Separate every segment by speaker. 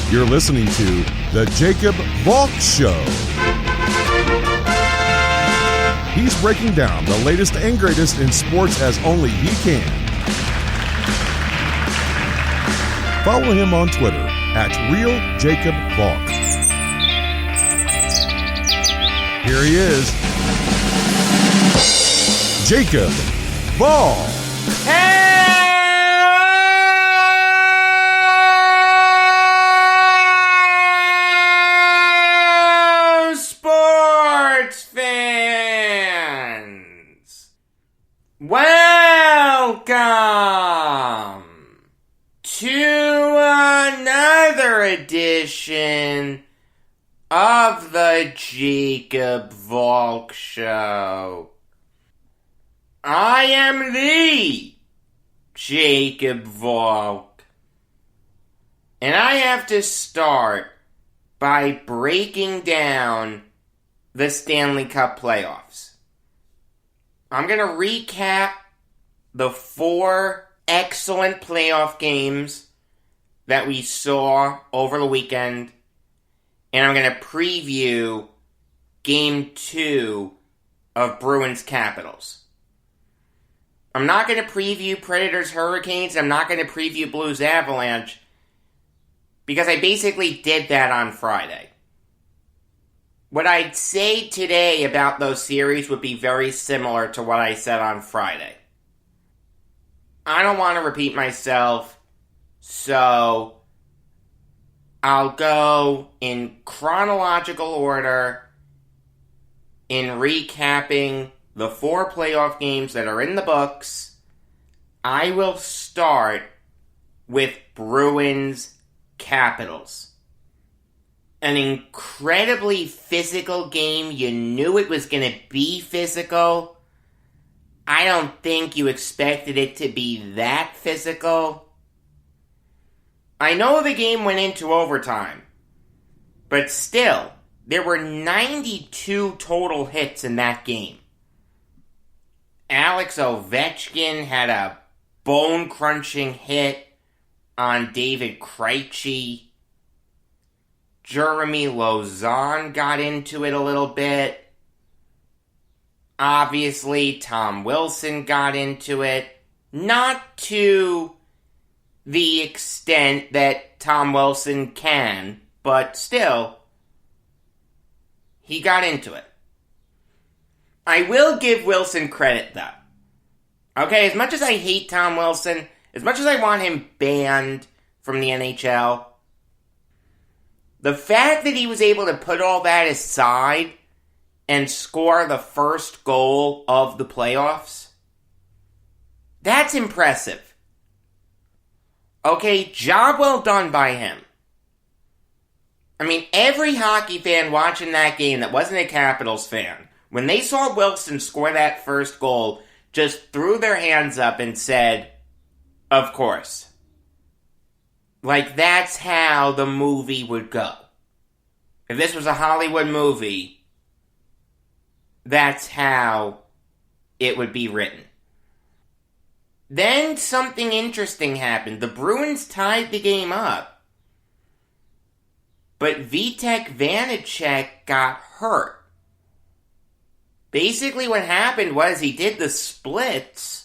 Speaker 1: You're listening to The Jacob Valk Show. He's breaking down the latest and greatest in sports as only he can. Follow him on Twitter at RealJacobValk. Here he is, Jacob Valk.
Speaker 2: Hello, sports fans. Welcome to another edition of the Jacob Valk Show. I am the Jacob Valk, and I have to start by breaking down the Stanley Cup Playoffs. I'm going to recap the 4 excellent playoff games that we saw over the weekend, and I'm going to preview Game 2 of Bruins Capitals. I'm not going to preview Predators Hurricanes. I'm not going to preview Blues Avalanche, because I basically did that on Friday. What I'd say today about those series would be very similar to what I said on Friday. I don't want to repeat myself, so I'll go in chronological order in recapping the 4 playoff games that are in the books. I will start with Bruins Capitals. An incredibly physical game. You knew it was going to be physical. I don't think you expected it to be that physical. I know the game went into overtime, but still, there were 92 total hits in that game. Alex Ovechkin had a bone-crunching hit on David Krejci. Jeremy Lauzon got into it a little bit. Obviously, Tom Wilson got into it. Not to the extent that Tom Wilson can, but still, he got into it. I will give Wilson credit, though. Okay, as much as I hate Tom Wilson, as much as I want him banned from the NHL, the fact that he was able to put all that aside and score the first goal of the playoffs, that's impressive. Okay, job well done by him. I mean, every hockey fan watching that game that wasn't a Capitals fan, when they saw Wilson score that first goal, just threw their hands up and said, of course. Like, that's how the movie would go. If this was a Hollywood movie, that's how it would be written. Then something interesting happened. The Bruins tied the game up, but Vitek Vanacek got hurt. Basically what happened was he did the splits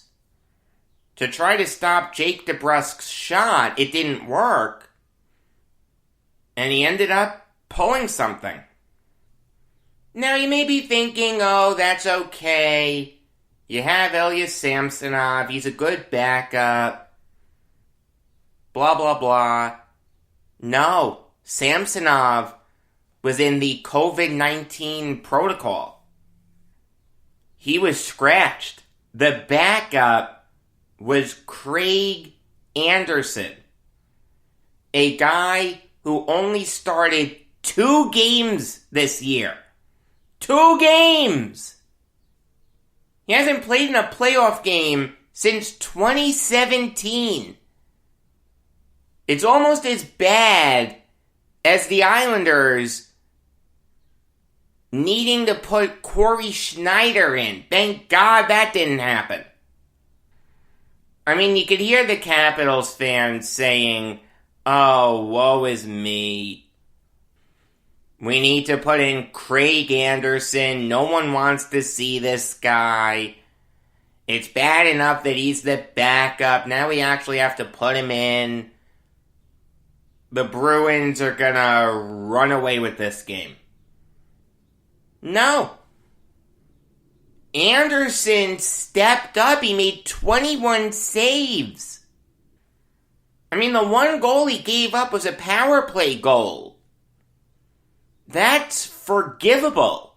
Speaker 2: to try to stop Jake DeBrusk's shot. It didn't work, and he ended up pulling something. Now you may be thinking, oh, that's okay. You have Ilya Samsonov, he's a good backup. Blah, blah, blah. No, Samsonov was in the COVID-19 protocol. He was scratched. The backup was Craig Anderson, a guy who only started 2 games this year. 2 games! He hasn't played in a playoff game since 2017. It's almost as bad as the Islanders needing to put Corey Schneider in. Thank God that didn't happen. I mean, you could hear the Capitals fans saying, Oh, woe is me. We need to put in Craig Anderson. No one wants to see this guy. It's bad enough that he's the backup. Now we actually have to put him in. The Bruins are gonna run away with this game. No. Anderson stepped up. He made 21 saves. I mean, the one goal he gave up was a power play goal. That's forgivable.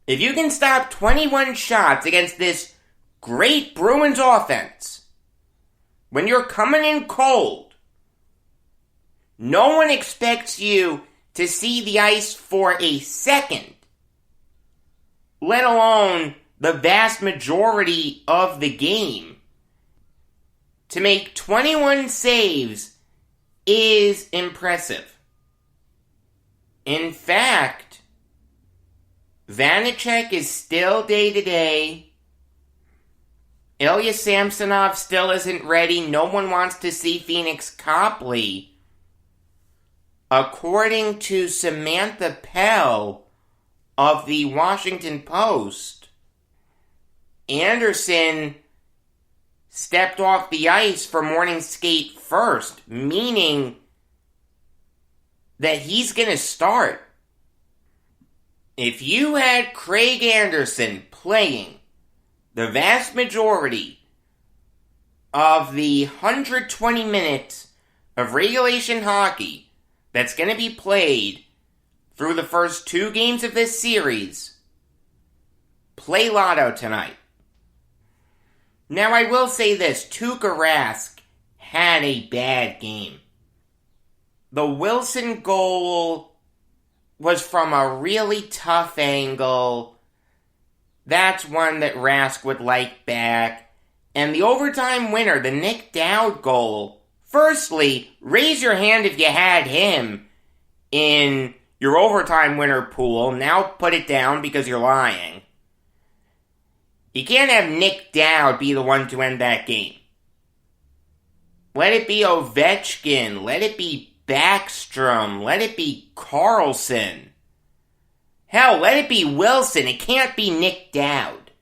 Speaker 2: If you can stop 21 shots against this great Bruins offense, when you're coming in cold, no one expects you to see the ice for a second, let alone the vast majority of the game. To make 21 saves is impressive. In fact, Vanacek is still day-to-day. Ilya Samsonov still isn't ready. No one wants to see Phoenix Copley. According to Samantha Pell of the Washington Post, Anderson stepped off the ice for morning skate first, meaning that he's going to start. If you had Craig Anderson playing the vast majority of the 120 minutes of regulation hockey that's going to be played through the first 2 games of this series, play Lotto tonight. Now I will say this, Tuukka Rask had a bad game. The Wilson goal was from a really tough angle. That's one that Rask would like back. And the overtime winner, the Nick Dowd goal, firstly, raise your hand if you had him in your overtime winner pool. Now put it down because you're lying. You can't have Nick Dowd be the one to end that game. Let it be Ovechkin. Let it be Backstrom. Let it be Carlson. Hell, let it be Wilson. It can't be Nick Dowd.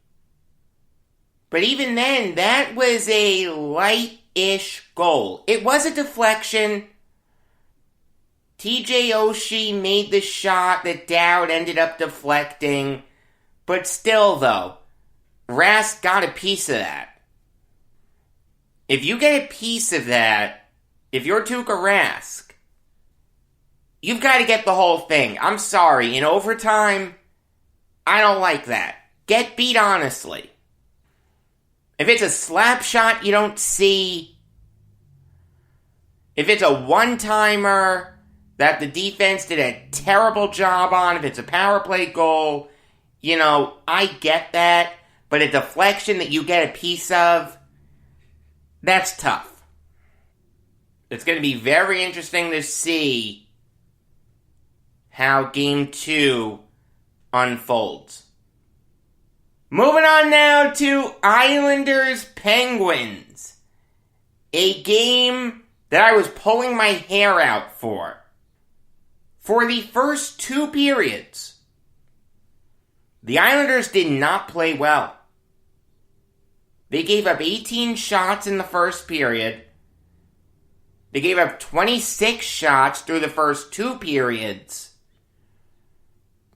Speaker 2: But even then, that was a light-ish goal. It was a deflection. TJ Oshie made the shot that Dowd ended up deflecting. But still, though, Rask got a piece of that. If you get a piece of that, if you're Tuukka Rask, you've got to get the whole thing. I'm sorry, in overtime, I don't like that. Get beat honestly. If it's a slap shot you don't see, if it's a one-timer that the defense did a terrible job on, if it's a power play goal, I get that. But a deflection that you get a piece of, that's tough. It's going to be very interesting to see how Game 2 unfolds. Moving on now to Islanders-Penguins. A game that I was pulling my hair out for. For the first 2 periods, the Islanders did not play well. They gave up 18 shots in the first period. They gave up 26 shots through the first 2 periods.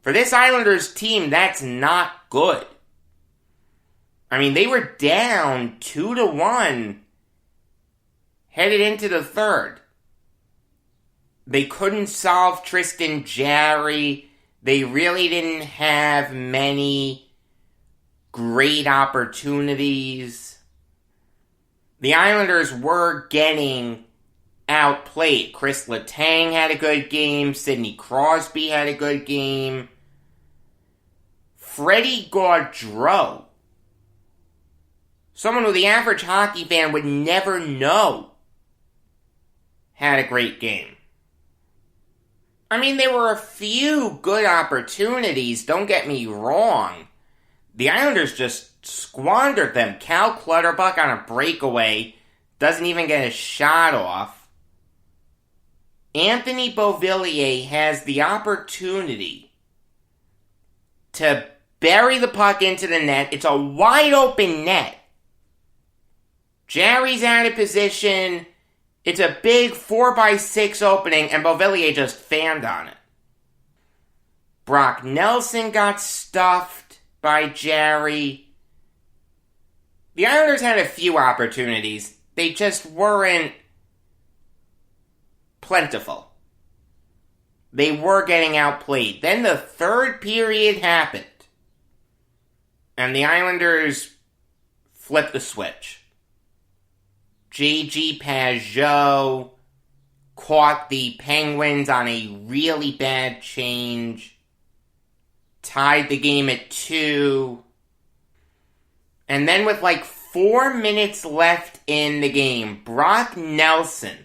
Speaker 2: For this Islanders team, that's not good. I mean, they were down 2-1 headed into the third. They couldn't solve Tristan Jarry. They really didn't have many great opportunities. The Islanders were getting outplayed. Chris Letang had a good game. Sidney Crosby had a good game. Freddie Gaudreau, someone who the average hockey fan would never know, had a great game. I mean, there were a few good opportunities, don't get me wrong. The Islanders just squandered them. Cal Clutterbuck on a breakaway doesn't even get a shot off. Anthony Beauvillier has the opportunity to bury the puck into the net. It's a wide open net. Jarry's out of position. It's a big 4x6 opening, and Beauvillier just fanned on it. Brock Nelson got stuffed by Jarry. The Islanders had a few opportunities. They just weren't plentiful. They were getting outplayed. Then the third period happened. And the Islanders flipped the switch. J.G. Pageau caught the Penguins on a really bad change. Tied the game at 2. And then with like 4 minutes left in the game, Brock Nelson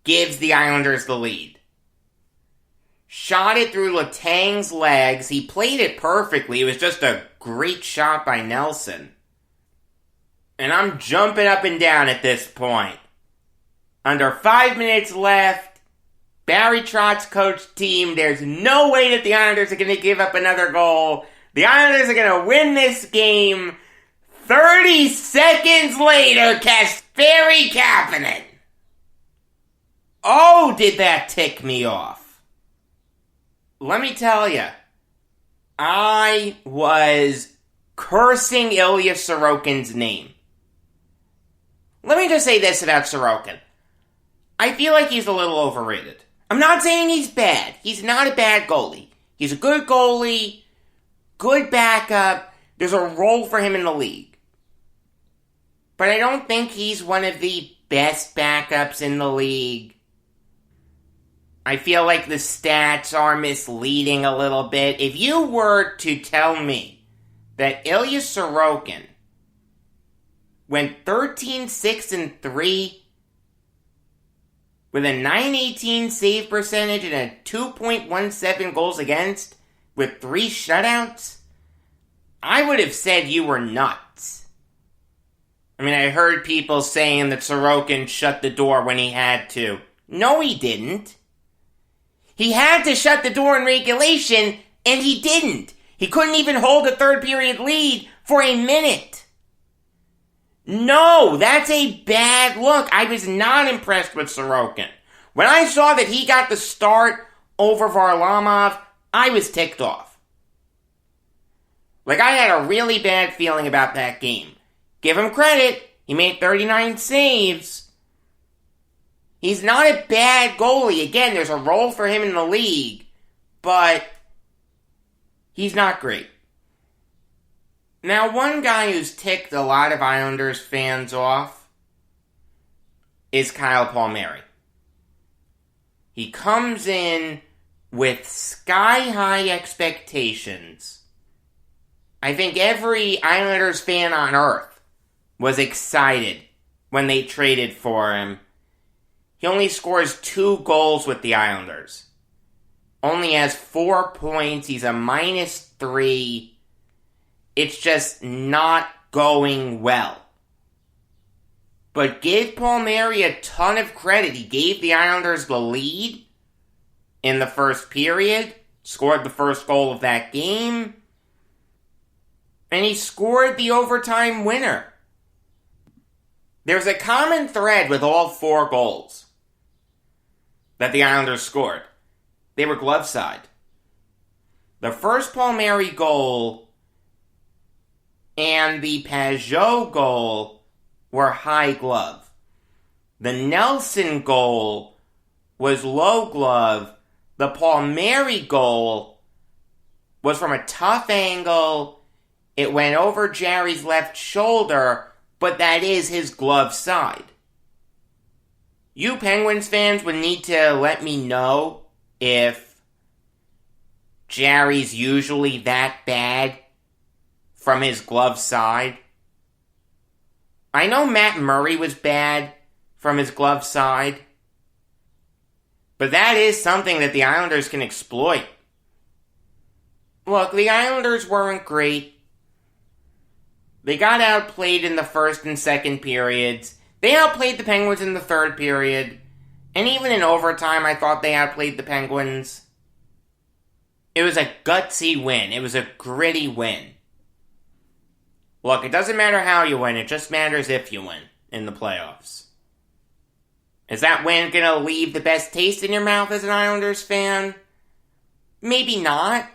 Speaker 2: gives the Islanders the lead. Shot it through Letang's legs. He played it perfectly. It was just a great shot by Nelson. And I'm jumping up and down at this point. Under 5 minutes left, Barry Trotz's coach team, there's no way that the Islanders are going to give up another goal. The Islanders are going to win this game. 30 seconds later, Kasperi Kapanen. Oh, did that tick me off. Let me tell you, I was cursing Ilya Sorokin's name. Let me just say this about Sorokin. I feel like he's a little overrated. I'm not saying he's bad. He's not a bad goalie. He's a good goalie, good backup. There's a role for him in the league. But I don't think he's one of the best backups in the league. I feel like the stats are misleading a little bit. If you were to tell me that Ilya Sorokin went 13-6-3 with a .918 save percentage and a 2.17 goals against with 3 shutouts, I would have said you were nuts. I mean, I heard people saying that Sorokin shut the door when he had to. No, he didn't. He had to shut the door in regulation, and he didn't. He couldn't even hold a third period lead for a minute. No, that's a bad look. I was not impressed with Sorokin. When I saw that he got the start over Varlamov, I was ticked off. Like, I had a really bad feeling about that game. Give him credit. He made 39 saves. He's not a bad goalie. Again, there's a role for him in the league, but he's not great. Now, one guy who's ticked a lot of Islanders fans off is Kyle Palmieri. He comes in with sky-high expectations. I think every Islanders fan on earth was excited when they traded for him. He only scores 2 goals with the Islanders. Only has 4 points. He's a -3. It's just not going well. But give Palmieri a ton of credit. He gave the Islanders the lead in the first period, scored the first goal of that game, and he scored the overtime winner. There's a common thread with all 4 goals that the Islanders scored. They were glove side. The first Palmieri goal and the Pageau goal were high glove. The Nelson goal was low glove. The Palmieri goal was from a tough angle. It went over Jarry's left shoulder, but that is his glove side. You Penguins fans would need to let me know if Jarry's usually that bad from his glove side. I know Matt Murray was bad from his glove side, but that is something that the Islanders can exploit. Look, the Islanders weren't great. They got outplayed in the first and second periods. They outplayed the Penguins in the third period. And even in overtime, I thought they outplayed the Penguins. It was a gutsy win. It was a gritty win. Look, it doesn't matter how you win. It just matters if you win in the playoffs. Is that win going to leave the best taste in your mouth as an Islanders fan? Maybe not.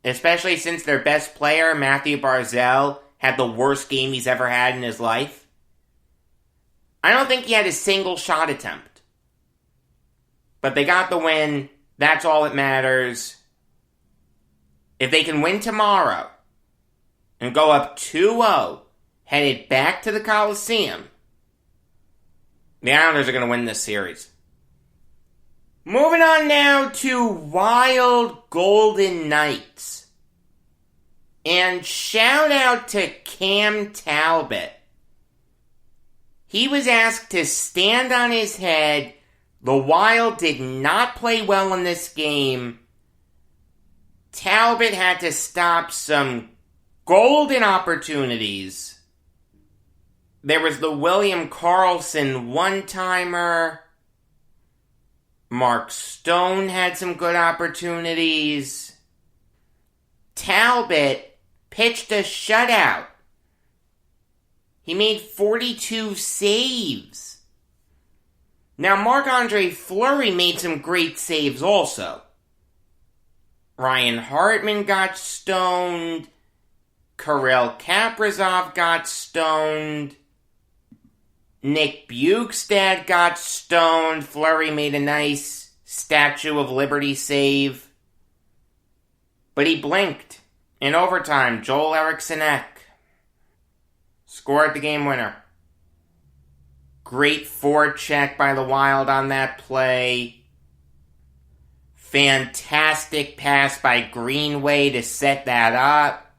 Speaker 2: Especially since their best player, Matthew Barzal, had the worst game he's ever had in his life. I don't think he had a single shot attempt. But they got the win. That's all that matters. If they can win tomorrow and go up 2-0, headed back to the Coliseum, the Islanders are going to win this series. Moving on now to Wild Golden Knights. And shout out to Cam Talbot. He was asked to stand on his head. The Wild did not play well in this game. Talbot had to stop some golden opportunities. There was the William Karlsson one-timer. Mark Stone had some good opportunities. Talbot pitched a shutout. He made 42 saves. Now, Marc-Andre Fleury made some great saves also. Ryan Hartman got stoned. Kirill Kaprizov got stoned. Nick Bjugstad got stoned. Fleury made a nice Statue of Liberty save. But he blinked. In overtime, Joel Eriksson scored the game winner. Great forecheck by the Wild on that play. Fantastic pass by Greenway to set that up.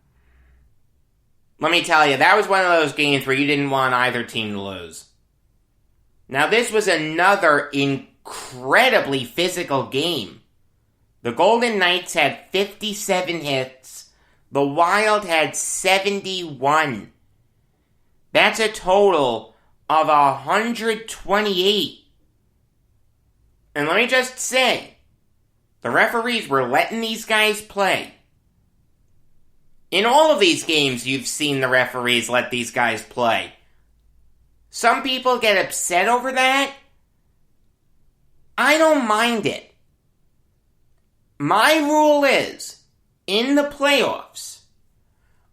Speaker 2: Let me tell you, that was one of those games where you didn't want either team to lose. Now, this was another incredibly physical game. The Golden Knights had 57 hits. The Wild had 71. That's a total of 128. And let me just say, the referees were letting these guys play. In all of these games, you've seen the referees let these guys play. Some people get upset over that. I don't mind it. My rule is, in the playoffs,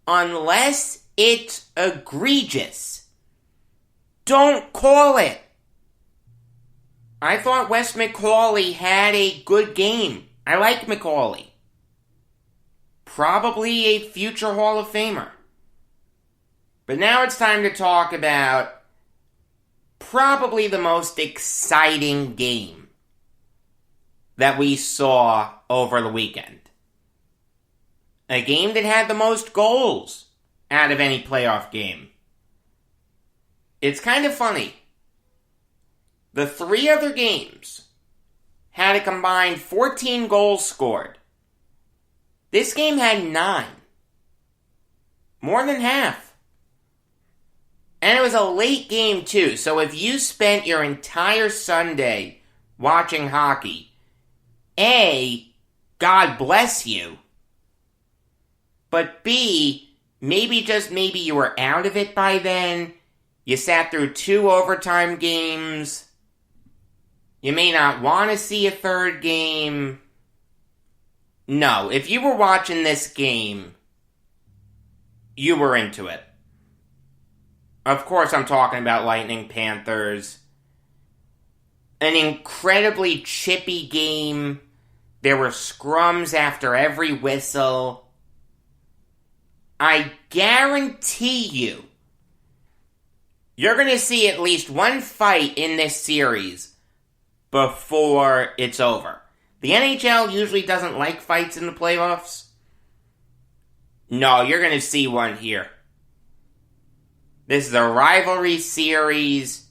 Speaker 2: unless it's egregious, don't call it. I thought Wes McCauley had a good game. I like McCauley. Probably a future Hall of Famer. But now it's time to talk about probably the most exciting game that we saw over the weekend. A game that had the most goals out of any playoff game. It's kind of funny. The three other games had a combined 14 goals scored. This game had 9. More than half. And it was a late game too, so if you spent your entire Sunday watching hockey, A, God bless you, but B, maybe just maybe you were out of it by then, you sat through 2 overtime games, you may not want to see a third game. No, if you were watching this game, you were into it. Of course, I'm talking about Lightning Panthers. An incredibly chippy game. There were scrums after every whistle. I guarantee you're going to see at least one fight in this series before it's over. The NHL usually doesn't like fights in the playoffs. No, you're going to see one here. This is a rivalry series.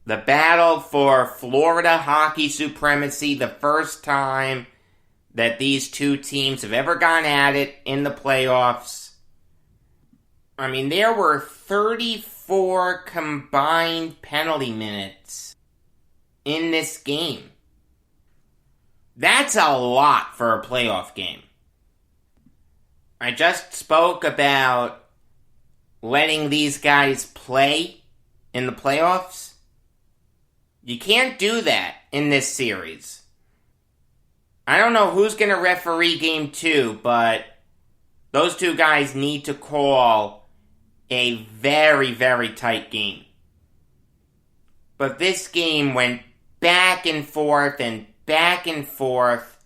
Speaker 2: The battle for Florida hockey supremacy. The first time that these two teams have ever gone at it in the playoffs. I mean, there were 34 34 combined penalty minutes in this game. That's a lot for a playoff game. I just spoke about letting these guys play in the playoffs. You can't do that in this series. I don't know who's going to referee game 2, but those two guys need to call a very, very tight game. But this game went back and forth and back and forth.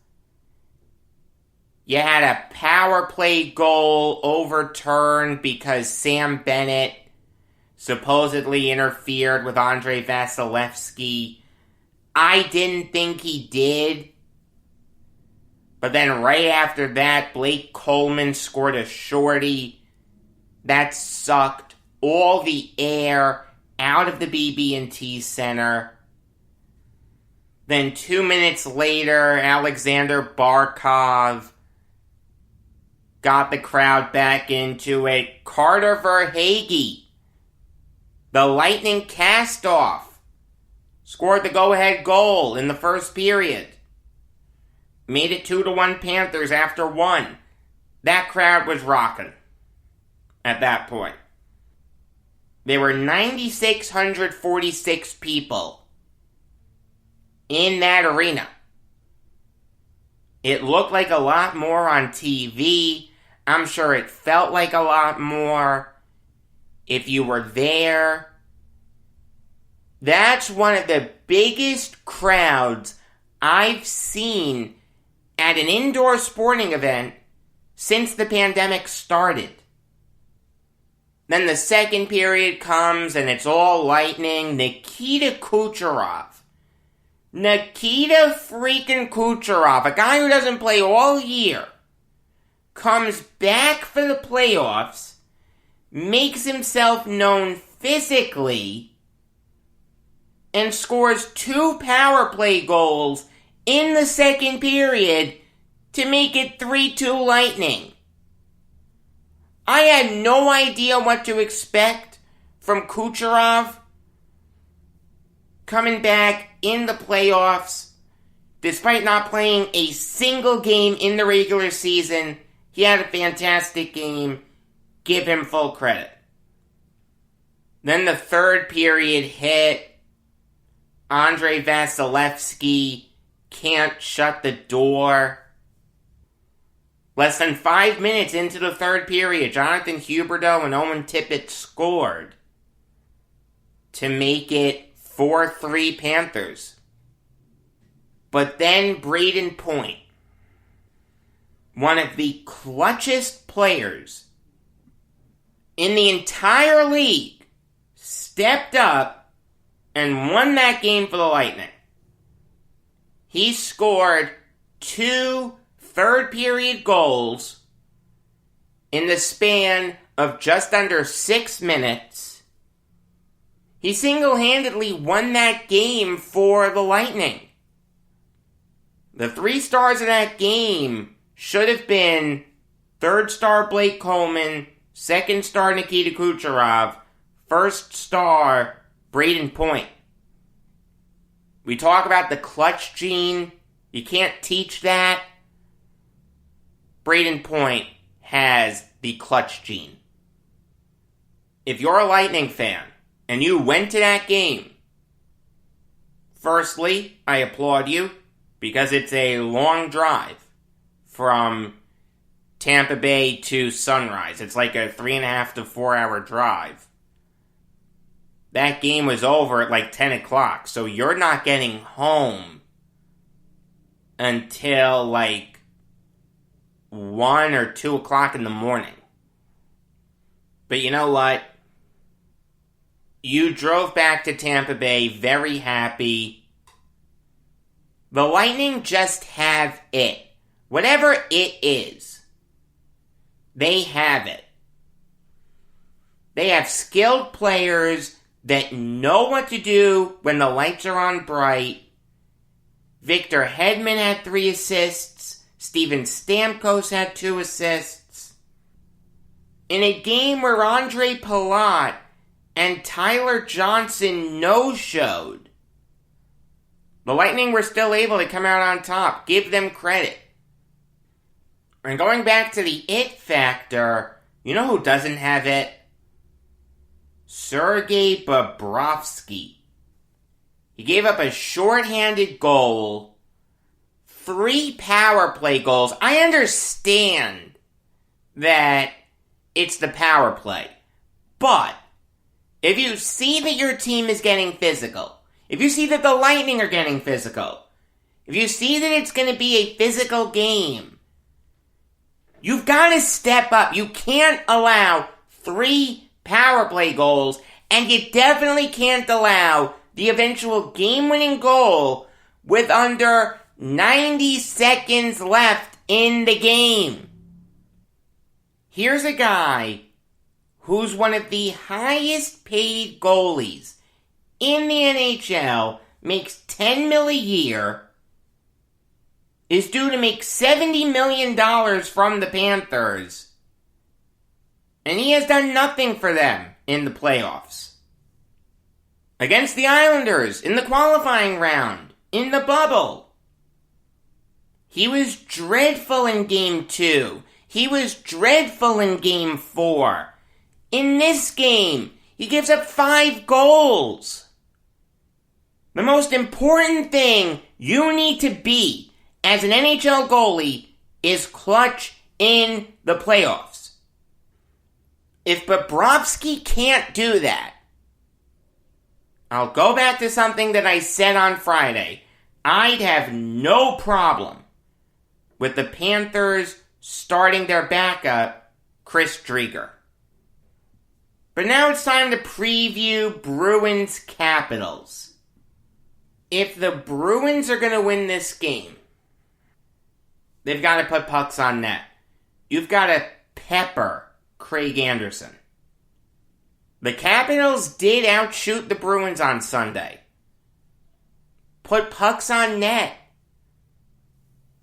Speaker 2: You had a power play goal overturned because Sam Bennett supposedly interfered with Andrei Vasilevsky. I didn't think he did. But then right after that, Blake Coleman scored a shorty that sucked all the air out of the BB&T Center. Then 2 minutes later, Alexander Barkov got the crowd back into it. Carter Verhaeghe, the Lightning cast-off, scored the go-ahead goal in the first period. Made it 2-1 Panthers after 1. That crowd was rocking at that point. There were 9,646 people in that arena. It looked like a lot more on TV. I'm sure it felt like a lot more if you were there. That's one of the biggest crowds I've seen at an indoor sporting event since the pandemic started. Then the second period comes and it's all Lightning. Nikita freaking Kucherov, a guy who doesn't play all year, comes back for the playoffs, makes himself known physically, and scores 2 power play goals in the second period to make it 3-2 Lightning. I had no idea what to expect from Kucherov coming back in the playoffs. Despite not playing a single game in the regular season, he had a fantastic game. Give him full credit. Then the third period hit. Andrei Vasilevsky can't shut the door. Less than 5 minutes into the third period, Jonathan Huberdeau and Owen Tippett scored to make it 4-3 Panthers. But then Braden Point, one of the clutchest players in the entire league, stepped up and won that game for the Lightning. He scored 2 third-period goals in the span of just under 6 minutes. He single-handedly won that game for the Lightning. The 3 stars of that game should have been third star Blake Coleman, second star Nikita Kucherov, first star Braden Point. We talk about the clutch gene. You can't teach that. Braden Point has the clutch gene. If you're a Lightning fan and you went to that game, firstly, I applaud you because it's a long drive from Tampa Bay to Sunrise. It's like a 3.5 to 4 hour drive. That game was over at like 10 o'clock, so you're not getting home until like 1 or 2 o'clock in the morning. But you know what? You drove back to Tampa Bay very happy. The Lightning just have it. Whatever it is, they have it. They have skilled players that know what to do when the lights are on bright. Victor Hedman had 3 assists. Steven Stamkos had 2 assists. In a game where Andre Palat and Tyler Johnson no-showed. The Lightning were still able to come out on top. Give them credit. And going back to the it factor, you know who doesn't have it? Sergei Bobrovsky. He gave up a shorthanded goal, 3 power play goals. I understand that it's the power play, but if you see that your team is getting physical, if you see that the Lightning are getting physical, if you see that it's going to be a physical game, you've got to step up. You can't allow 3 power play goals, and you definitely can't allow the eventual game-winning goal with under 90 seconds left in the game. Here's a guy who's one of the highest paid goalies in the NHL, makes $10 million a year, is due to make $70 million from the Panthers, and he has done nothing for them in the playoffs. Against the Islanders, in the qualifying round, in the bubble. He was dreadful in Game 2. He was dreadful in Game 4. In this game, he gives up 5 goals. The most important thing you need to be as an NHL goalie is clutch in the playoffs. If Bobrovsky can't do that, I'll go back to something that I said on Friday. I'd have no problem with the Panthers starting their backup, Chris Driedger. But now it's time to preview Bruins Capitals. If the Bruins are going to win this game, they've got to put pucks on net. You've got to pepper Craig Anderson. The Capitals did outshoot the Bruins on Sunday. Put pucks on net.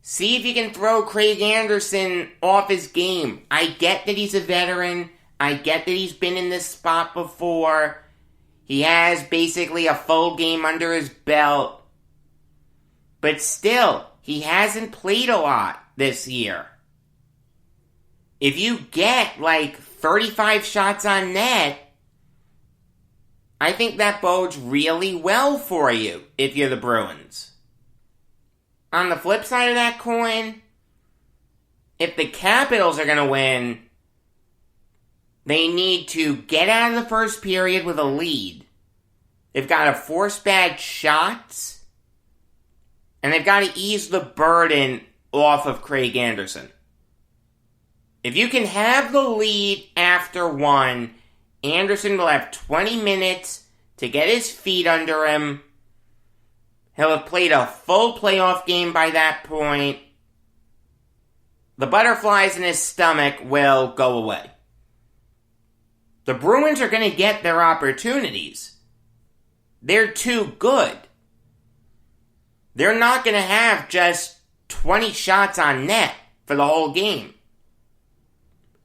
Speaker 2: See if you can throw Craig Anderson off his game. I get that he's a veteran. I get that he's been in this spot before. He has basically a full game under his belt. But still, he hasn't played a lot this year. If you get like 35 shots on net, I think that bodes really well for you if you're the Bruins. On the flip side of that coin, if the Capitals are going to win, they need to get out of the first period with a lead. They've got to force bad shots, and they've got to ease the burden off of Craig Anderson. If you can have the lead after 1, Anderson will have 20 minutes to get his feet under him. He'll have played a full playoff game by that point. The butterflies in his stomach will go away. The Bruins are going to get their opportunities. They're too good. They're not going to have just 20 shots on net for the whole game.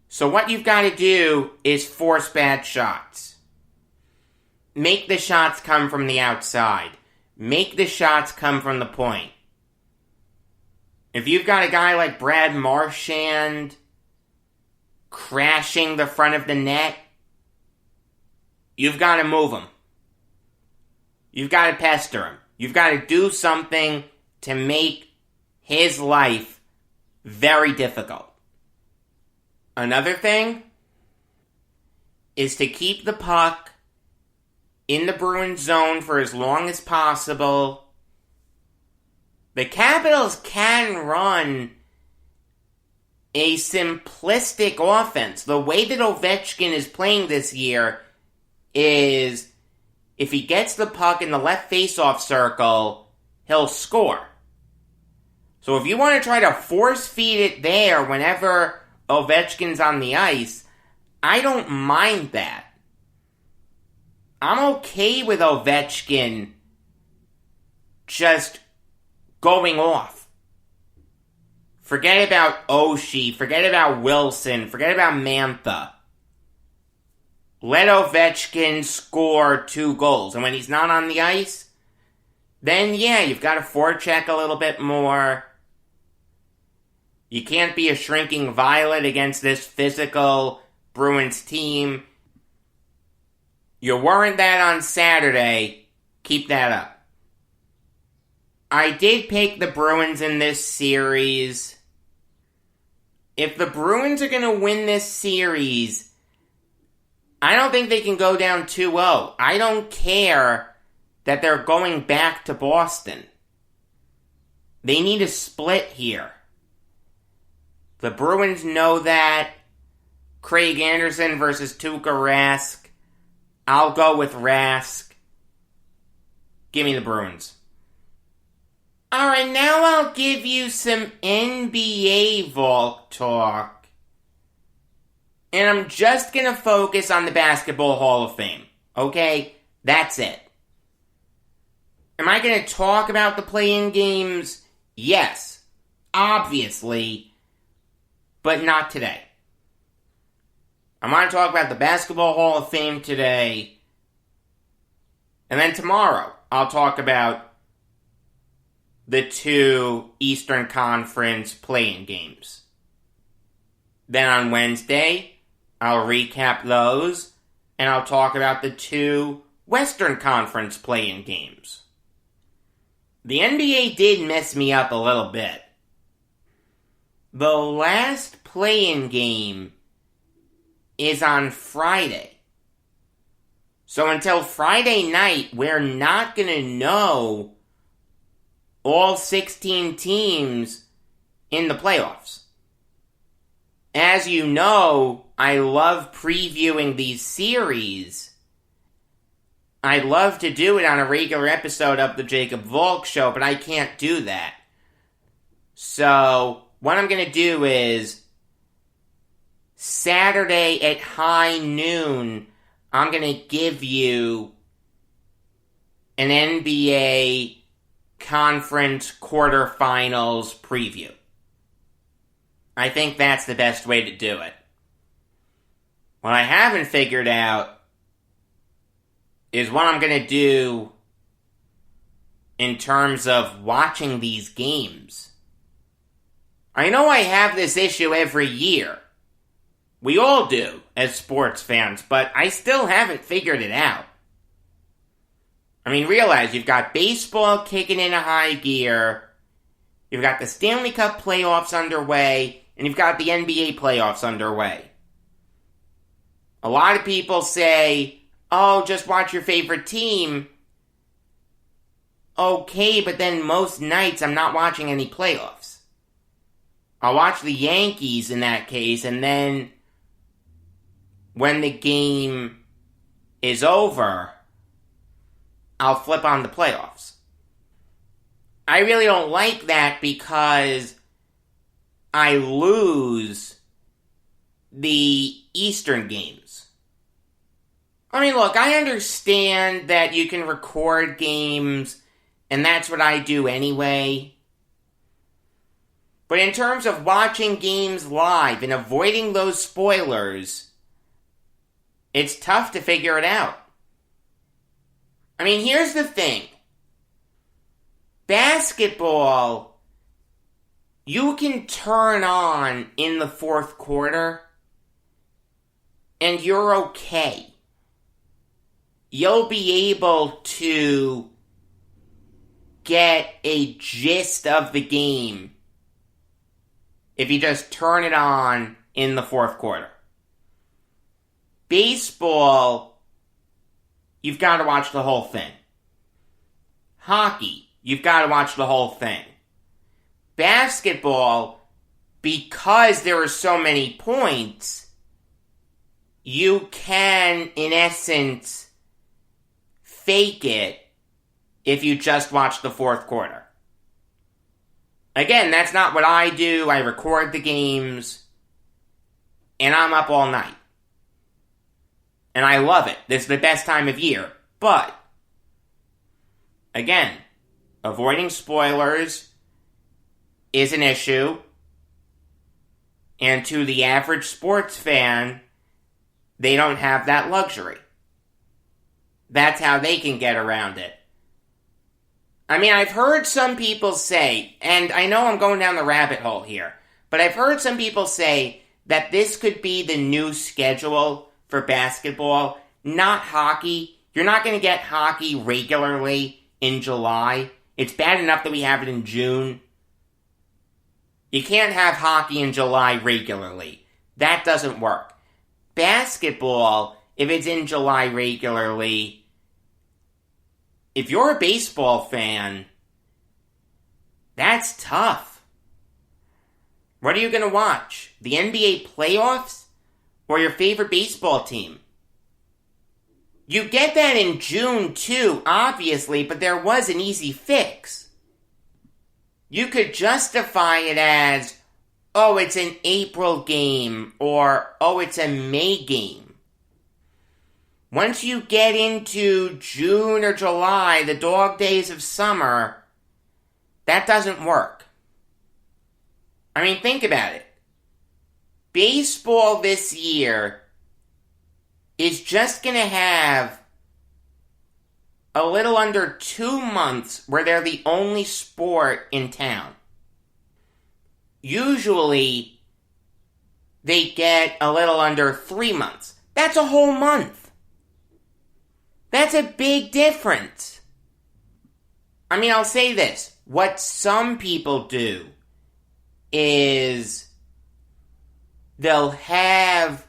Speaker 2: So what you've got to do is force bad shots. Make the shots come from the outside. Make the shots come from the point. If you've got a guy like Brad Marchand crashing the front of the net, you've got to move him. You've got to pester him. You've got to do something to make his life very difficult. Another thing is to keep the puck in the Bruins zone for as long as possible. The Capitals can run a simplistic offense. The way that Ovechkin is playing this year is if he gets the puck in the left face-off circle, he'll score. So if you want to try to force feed it there whenever Ovechkin's on the ice, I don't mind that. I'm okay with Ovechkin just going off. Forget about Oshie, forget about Wilson, forget about Mantha. let Ovechkin score 2 goals. And when he's not on the ice, then yeah, you've got to forecheck a little bit more. You can't be a shrinking violet against this physical Bruins team. You weren't that on Saturday. Keep that up. I did pick the Bruins in this series. If the Bruins are going to win this series, I don't think they can go down 2-0. I don't care that they're going back to Boston. They need a split here. The Bruins know that. Craig Anderson versus Tuukka Rask. I'll go with Rask. Give me the Bruins. Alright, now I'll give you some NBA Valk talk. And I'm just gonna focus on the Basketball Hall of Fame. Okay? That's it. Am I gonna talk about the play-in games? Yes. Obviously. But not today. I'm going to talk about the Basketball Hall of Fame today. And then tomorrow, I'll talk about the 2 Eastern Conference play-in games. Then on Wednesday, I'll recap those, and I'll talk about the 2 Western Conference play-in games. The NBA did mess me up a little bit. The last play-in game is on Friday. So until Friday night, we're not going to know all 16 teams in the playoffs. As you know, I love previewing these series. I'd love to do it on a regular episode of the Jacob Valk Show, but I can't do that. So what I'm going to do is Saturday at high noon, I'm going to give you an NBA conference quarterfinals preview. I think that's the best way to do it. What I haven't figured out is what I'm going to do in terms of watching these games. I know I have this issue every year. We all do, as sports fans, but I still haven't figured it out. I mean, realize you've got baseball kicking in a high gear, you've got the Stanley Cup Playoffs underway, and you've got the NBA playoffs underway. A lot of people say, oh, just watch your favorite team. Okay, but then most nights I'm not watching any playoffs. I'll watch the Yankees in that case, and then when the game is over, I'll flip on the playoffs. I really don't like that because I lose the Eastern games. I mean, look, I understand that you can record games, and that's what I do anyway. But in terms of watching games live and avoiding those spoilers, it's tough to figure it out. I mean, here's the thing. Basketball, you can turn on in the fourth quarter, and you're okay. You'll be able to get a gist of the game if you just turn it on in the fourth quarter. Baseball, you've got to watch the whole thing. Hockey, you've got to watch the whole thing. Basketball, because there are so many points, you can, in essence, fake it if you just watch the fourth quarter. Again, that's not what I do. I record the games, and I'm up all night. And I love it. This is the best time of year. But, again, avoiding spoilers is an issue. And to the average sports fan, they don't have that luxury. That's how they can get around it. I mean, I've heard some people say, and I know I'm going down the rabbit hole here, but I've heard some people say that this could be the new schedule for basketball, not hockey. You're not going to get hockey regularly in July. It's bad enough that we have it in June. You can't have hockey in July regularly. That doesn't work. Basketball, if it's in July regularly, if you're a baseball fan, that's tough. What are you going to watch? The NBA playoffs? Or your favorite baseball team? You get that in June too, obviously, but there was an easy fix. You could justify it as, oh, it's an April game, or, oh, it's a May game. Once you get into June or July, the dog days of summer, that doesn't work. I mean, think about it. Baseball this year is just going to have a little under 2 months where they're the only sport in town. Usually, they get a little under 3 months. That's a whole month. That's a big difference. I mean, I'll say this. What some people do is they'll have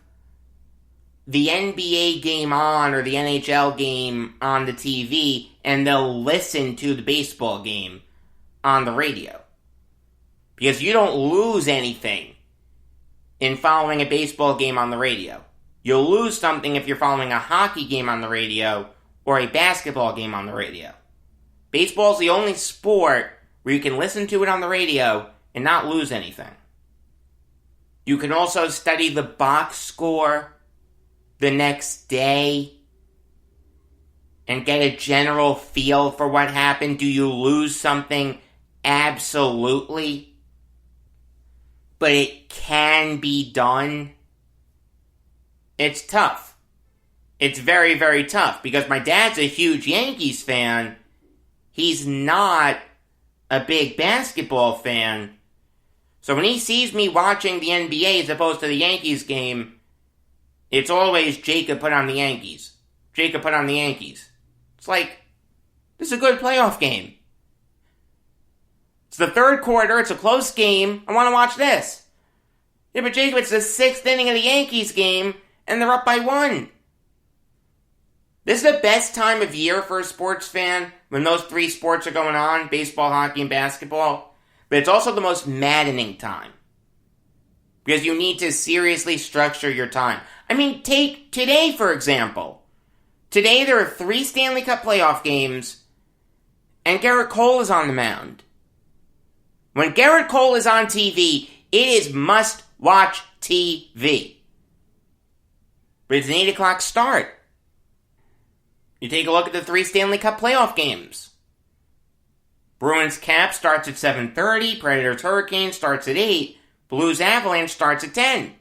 Speaker 2: the NBA game on or the NHL game on the TV, and they'll listen to the baseball game on the radio. Because you don't lose anything in following a baseball game on the radio. You'll lose something if you're following a hockey game on the radio or a basketball game on the radio. Baseball's the only sport where you can listen to it on the radio and not lose anything. You can also study the box score the next day and get a general feel for what happened. Do you lose something? Absolutely. But it can be done. It's tough. It's very, very tough because my dad's a huge Yankees fan. He's not a big basketball fan. So when he sees me watching the NBA as opposed to the Yankees game, it's always Jacob put on the Yankees. Jacob put on the Yankees. It's like, this is a good playoff game. It's the third quarter, it's a close game, I want to watch this. Yeah, but Jacob, it's the 6th inning of the Yankees game, and they're up by 1. This is the best time of year for a sports fan, when those 3 sports are going on, baseball, hockey, and basketball. But it's also the most maddening time. Because you need to seriously structure your time. I mean, take today, for example. Today there are 3 Stanley Cup Playoff games, and Gerrit Cole is on the mound. When Gerrit Cole is on TV, it is must-watch TV. But it's an 8 o'clock start. You take a look at the 3 Stanley Cup Playoff games. Bruins Cap starts at 7:30, Predators Hurricanes starts at 8, Blues Avalanche starts at 10.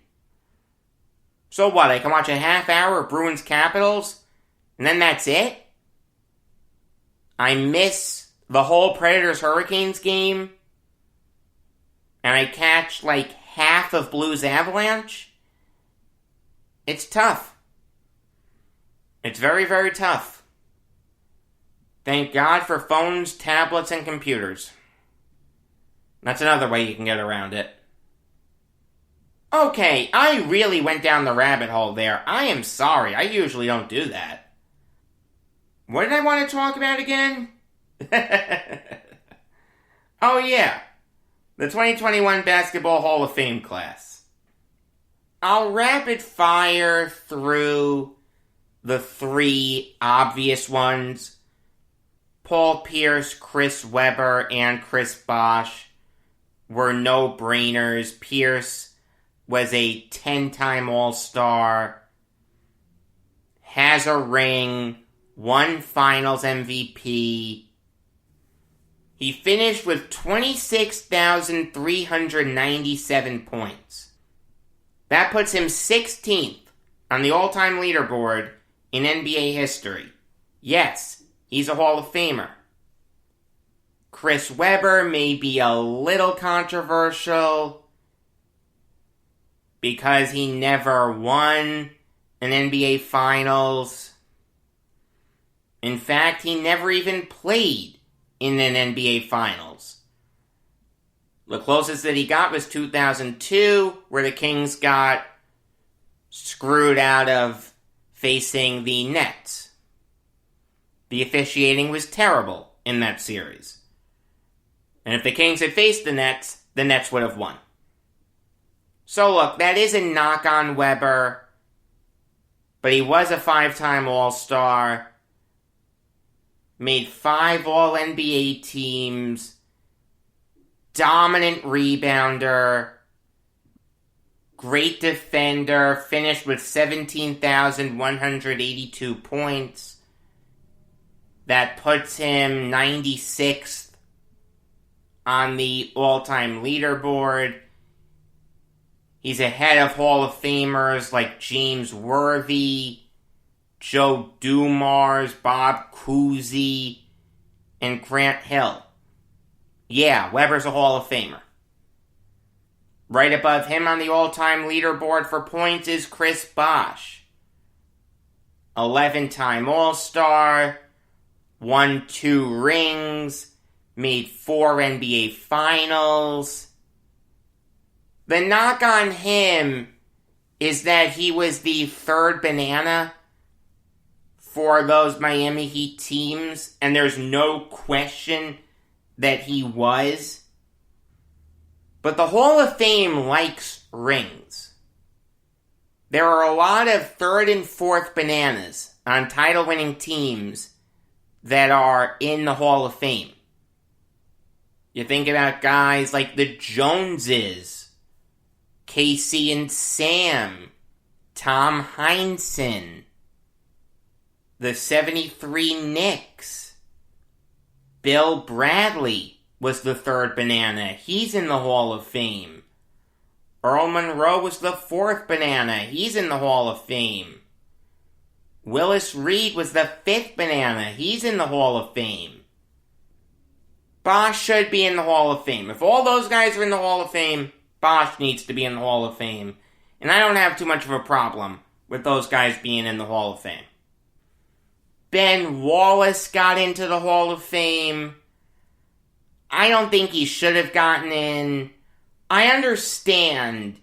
Speaker 2: So what, I can watch a half hour of Bruins Capitals, and then that's it? I miss the whole Predators Hurricanes game, and I catch like half of Blues Avalanche? It's tough. It's very, very tough. Thank God for phones, tablets, and computers. That's another way you can get around it. Okay, I really went down the rabbit hole there. I am sorry, I usually don't do that. What did I want to talk about again? Oh yeah, the 2021 Basketball Hall of Fame class. I'll rapid fire through the 3 obvious ones. Paul Pierce, Chris Webber, and Chris Bosh were no-brainers. Pierce was a 10-time All-Star, has a ring, won Finals MVP. He finished with 26,397 points. That puts him 16th on the all-time leaderboard in NBA history. Yes, he's a Hall of Famer. Chris Webber may be a little controversial because he never won an NBA Finals. In fact, he never even played in an NBA Finals. The closest that he got was 2002, where the Kings got screwed out of facing the Nets. The officiating was terrible in that series. And if the Kings had faced the Nets would have won. So look, that is a knock on Webber, but he was a 5-time All-Star, made 5 All-NBA teams, dominant rebounder, great defender, finished with 17,182 points. That puts him 96th on the all-time leaderboard. He's ahead of Hall of Famers like James Worthy, Joe Dumars, Bob Cousy, and Grant Hill. Yeah, Webber's a Hall of Famer. Right above him on the all-time leaderboard for points is Chris Bosh. 11-time All-Star, won 2 rings, made 4 NBA Finals. The knock on him is that he was the third banana for those Miami Heat teams, and there's no question that he was. But the Hall of Fame likes rings. There are a lot of third and fourth bananas on title-winning teams that are in the Hall of Fame. You think about guys like the Joneses, Casey and Sam, Tom Heinsohn, the 73 Knicks. Bill Bradley was the third banana. He's in the Hall of Fame. Earl Monroe was the fourth banana. He's in the Hall of Fame. Willis Reed was the fifth banana. He's in the Hall of Fame. Bosh should be in the Hall of Fame. If all those guys are in the Hall of Fame, Bosh needs to be in the Hall of Fame. And I don't have too much of a problem with those guys being in the Hall of Fame. Ben Wallace got into the Hall of Fame. I don't think he should have gotten in. I understand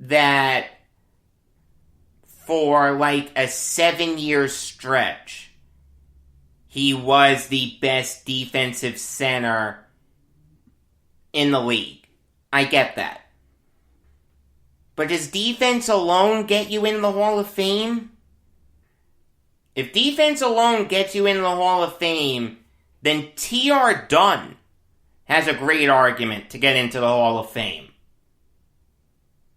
Speaker 2: that for like a 7-year stretch, he was the best defensive center in the league. I get that. But does defense alone get you in the Hall of Fame? If defense alone gets you in the Hall of Fame, then T.R. Dunn has a great argument to get into the Hall of Fame.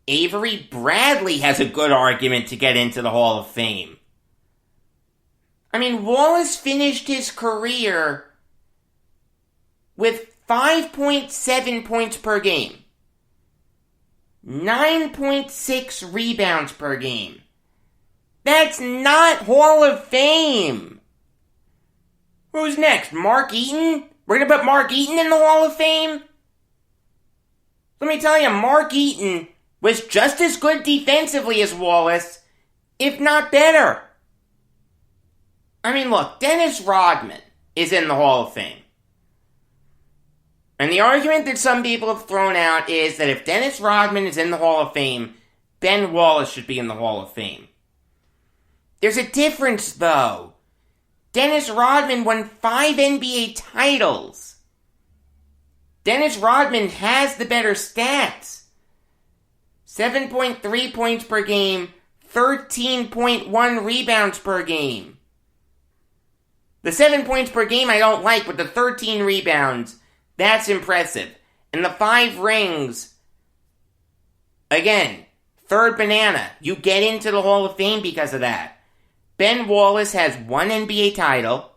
Speaker 2: Avery Bradley has a good argument to get into the Hall of Fame. I mean, Wallace finished his career with 5.7 points per game, 9.6 rebounds per game. That's not Hall of Fame. Who's next? Mark Eaton? We're going to put Mark Eaton in the Hall of Fame? Let me tell you, Mark Eaton was just as good defensively as Wallace, if not better. I mean, look, Dennis Rodman is in the Hall of Fame. And the argument that some people have thrown out is that if Dennis Rodman is in the Hall of Fame, Ben Wallace should be in the Hall of Fame. There's a difference, though. Dennis Rodman won 5 NBA titles. Dennis Rodman has the better stats. 7.3 points per game, 13.1 rebounds per game. The 7 points per game I don't like, but the 13 rebounds, that's impressive. And the 5 rings, again, third banana. You get into the Hall of Fame because of that. Ben Wallace has 1 NBA title.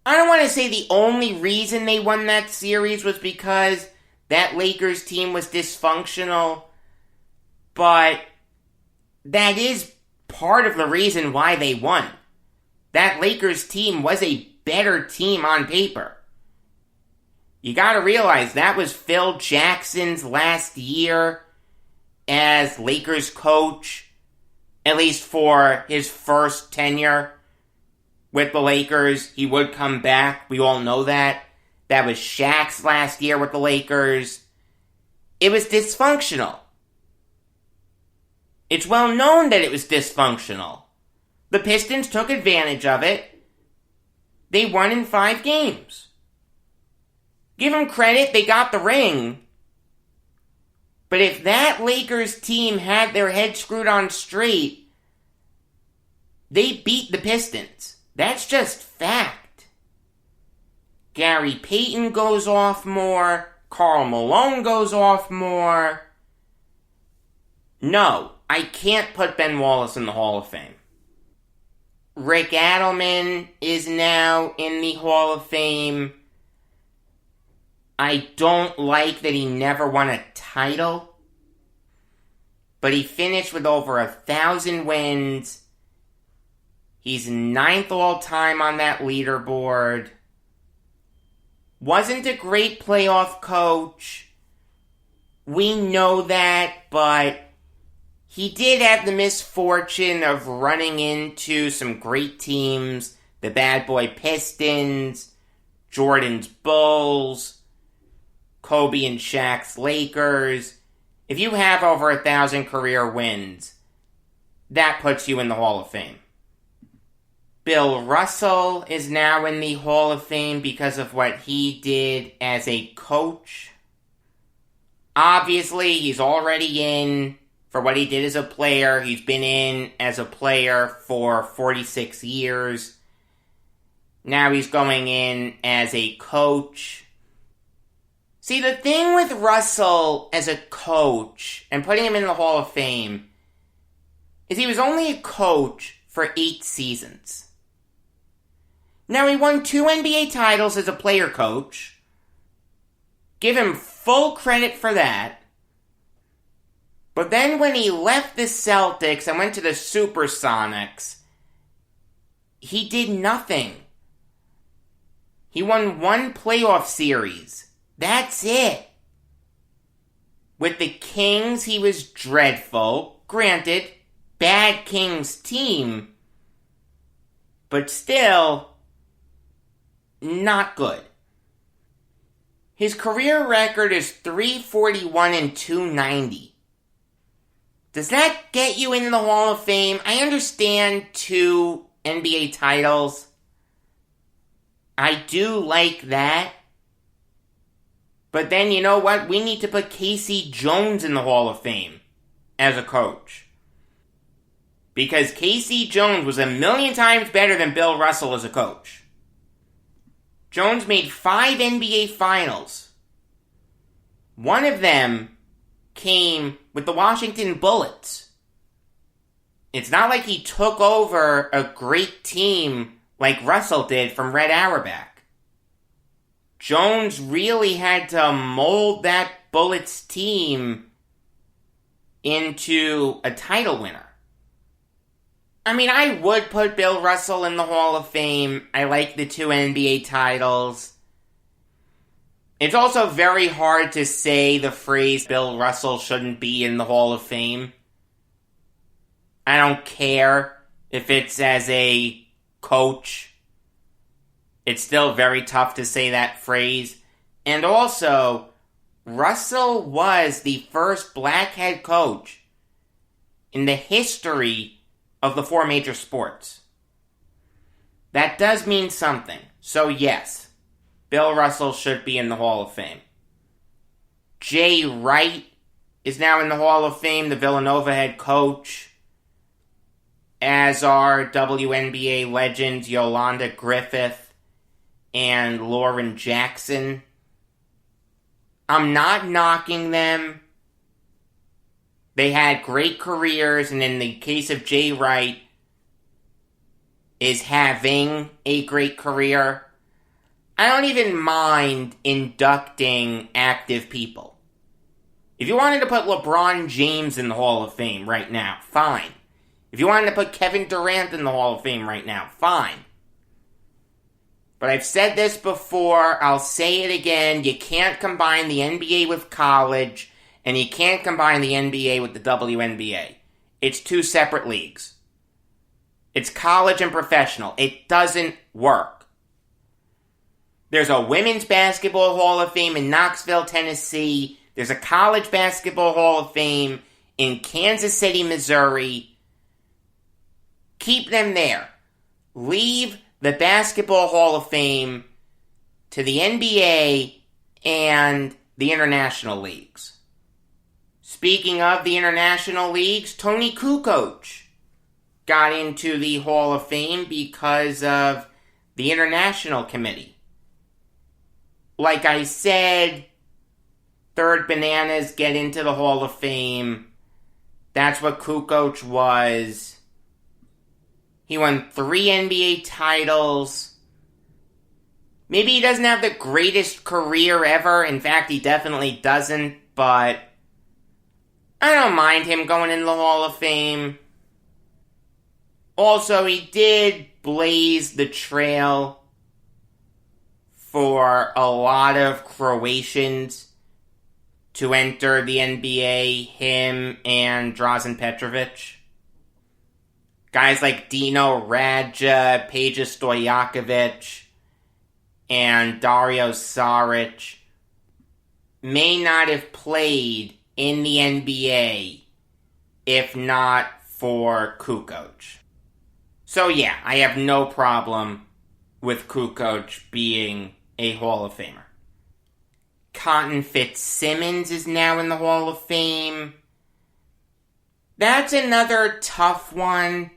Speaker 2: I don't want to say the only reason they won that series was because that Lakers team was dysfunctional, but that is part of the reason why they won. That Lakers team was a better team on paper. You gotta realize that was Phil Jackson's last year as Lakers coach, at least for his first tenure with the Lakers. He would come back, we all know that. That was Shaq's last year with the Lakers. It was dysfunctional. It's well known that it was dysfunctional. The Pistons took advantage of it. They won in 5 games. Give them credit, they got the ring. But if that Lakers team had their head screwed on straight, they beat the Pistons. That's just fact. Gary Payton goes off more. Karl Malone goes off more. No, I can't put Ben Wallace in the Hall of Fame. Rick Adelman is now in the Hall of Fame. I don't like that he never won a title, but he finished with over 1,000 wins. He's 9th all-time on that leaderboard. Wasn't a great playoff coach. We know that, but he did have the misfortune of running into some great teams. The Bad Boy Pistons, Jordan's Bulls, Kobe and Shaq's Lakers. If you have over 1,000 career wins, that puts you in the Hall of Fame. Bill Russell is now in the Hall of Fame because of what he did as a coach. Obviously, he's already in for what he did as a player. He's been in as a player for 46 years. Now he's going in as a coach. See, the thing with Russell as a coach and putting him in the Hall of Fame is he was only a coach for 8 seasons. Now, he won 2 NBA titles as a player coach. Give him full credit for that. But then when he left the Celtics and went to the Supersonics, he did nothing. He won 1 playoff series. That's it. With the Kings, he was dreadful. Granted, bad Kings team. But still, not good. His career record is .341 and .290. Does that get you into the Hall of Fame? I understand 2 NBA titles. I do like that. But then, you know what? We need to put Casey Jones in the Hall of Fame as a coach. Because Casey Jones was 1,000,000 times better than Bill Russell as a coach. Jones made 5 NBA Finals. One of them came with the Washington Bullets. It's not like he took over a great team like Russell did from Red Auerbach. Jones really had to mold that Bullets team into a title winner. I mean, I would put Bill Russell in the Hall of Fame. I like the 2 NBA titles. It's also very hard to say the phrase Bill Russell shouldn't be in the Hall of Fame. I don't care if it's as a coach. It's still very tough to say that phrase. And also, Russell was the first black head coach in the history of the 4 major sports. That does mean something. So yes, Bill Russell should be in the Hall of Fame. Jay Wright is now in the Hall of Fame, the Villanova head coach. As are WNBA legends Yolanda Griffith and Lauren Jackson. I'm not knocking them. They had great careers, and in the case of Jay Wright, is having a great career. I don't even mind inducting active people. If you wanted to put LeBron James in the Hall of Fame right now, fine. If you wanted to put Kevin Durant in the Hall of Fame right now, fine. But I've said this before, I'll say it again, you can't combine the NBA with college, and you can't combine the NBA with the WNBA. It's two separate leagues. It's college and professional. It doesn't work. There's a Women's Basketball Hall of Fame in Knoxville, Tennessee. There's a College Basketball Hall of Fame in Kansas City, Missouri. Keep them there. Leave the Basketball Hall of Fame to the NBA and the international leagues. Speaking of the international leagues, Tony Kukoc got into the Hall of Fame because of the International Committee. Like I said, third bananas get into the Hall of Fame. That's what Kukoc was. He won 3 NBA titles. Maybe he doesn't have the greatest career ever. In fact, he definitely doesn't, but I don't mind him going in the Hall of Fame. Also, he did blaze the trail for a lot of Croatians to enter the NBA, him and Drazen Petrovic. Guys like Dino Radja, Peja Stojakovic, and Dario Saric may not have played in the NBA if not for Kukoc. So yeah, I have no problem with Kukoc being a Hall of Famer. Cotton Fitzsimmons is now in the Hall of Fame. That's another tough one.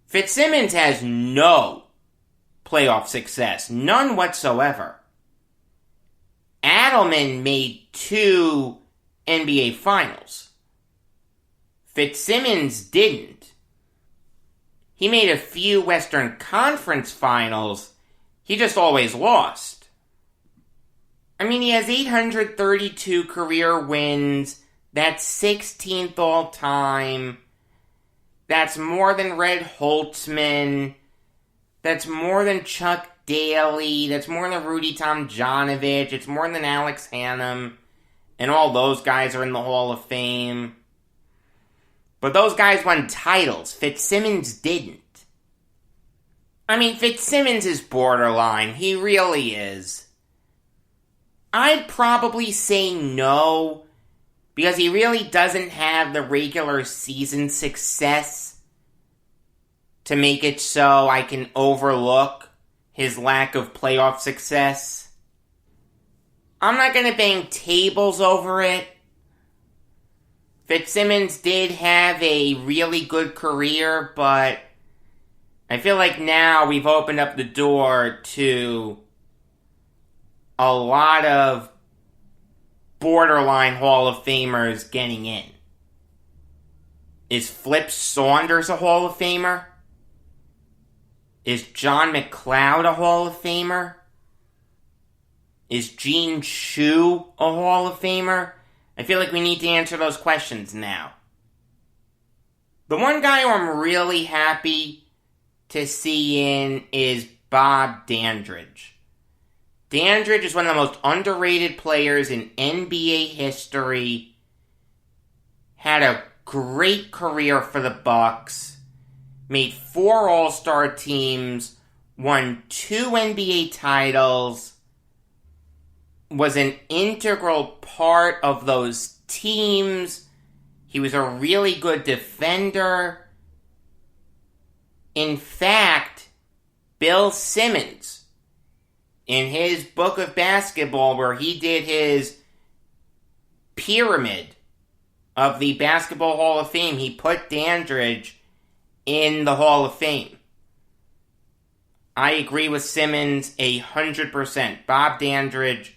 Speaker 2: Fitzsimmons has no playoff success, none whatsoever. Adelman made 2 NBA Finals. Fitzsimmons didn't. He made a few Western Conference Finals. He just always lost. I mean, he has 832 career wins. That's 16th all time. That's more than Red Holtzman. That's more than Chuck Daly. That's more than Rudy Tomjanovich. It's more than Alex Hannum. And all those guys are in the Hall of Fame. But those guys won titles. Fitzsimmons didn't. I mean, Fitzsimmons is borderline. He really is. I'd probably say no, because he really doesn't have the regular season success to make it so I can overlook his lack of playoff success. I'm not going to bang tables over it. Fitzsimmons did have a really good career, but I feel like now we've opened up the door to a lot of borderline Hall of Famers getting in. Is Flip Saunders a Hall of Famer? Is John McLeod a Hall of Famer? Is Gene Shue a Hall of Famer? I feel like we need to answer those questions now. The one guy who I'm really happy to see in is Bob Dandridge. Dandridge is one of the most underrated players in NBA history. Had a great career for the Bucks. Made 4 All-Star teams. Won 2 NBA titles. Was an integral part of those teams. He was a really good defender. In fact, Bill Simmons, in his book of basketball, where he did his pyramid of the Basketball Hall of Fame, he put Dandridge in the Hall of Fame. I agree with Simmons 100%. Bob Dandridge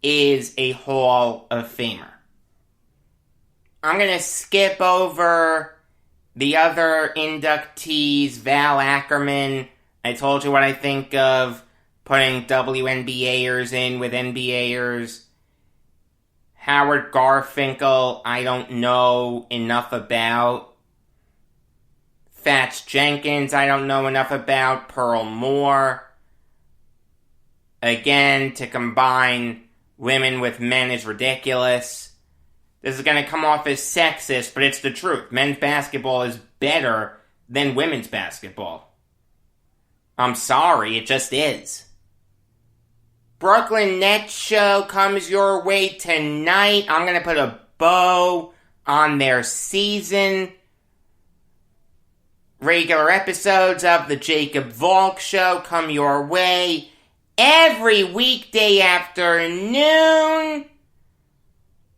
Speaker 2: is a Hall of Famer. I'm going to skip over the other inductees. Val Ackerman, I told you what I think of putting WNBAers in with NBAers. Howard Garfinkel, I don't know enough about. Fats Jenkins, I don't know enough about. Pearl Moore. Again, to combine women with men is ridiculous. This is going to come off as sexist, but it's the truth. Men's basketball is better than women's basketball. I'm sorry, it just is. Brooklyn Nets show comes your way tonight. I'm going to put a bow on their season. Regular episodes of the Jacob Valk show come your way every weekday afternoon.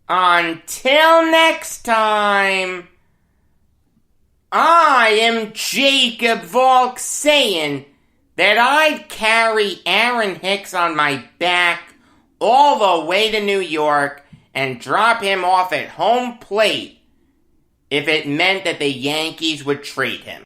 Speaker 2: Until next time, I am Jacob Valk saying that I'd carry Aaron Hicks on my back all the way to New York and drop him off at home plate if it meant that the Yankees would trade him.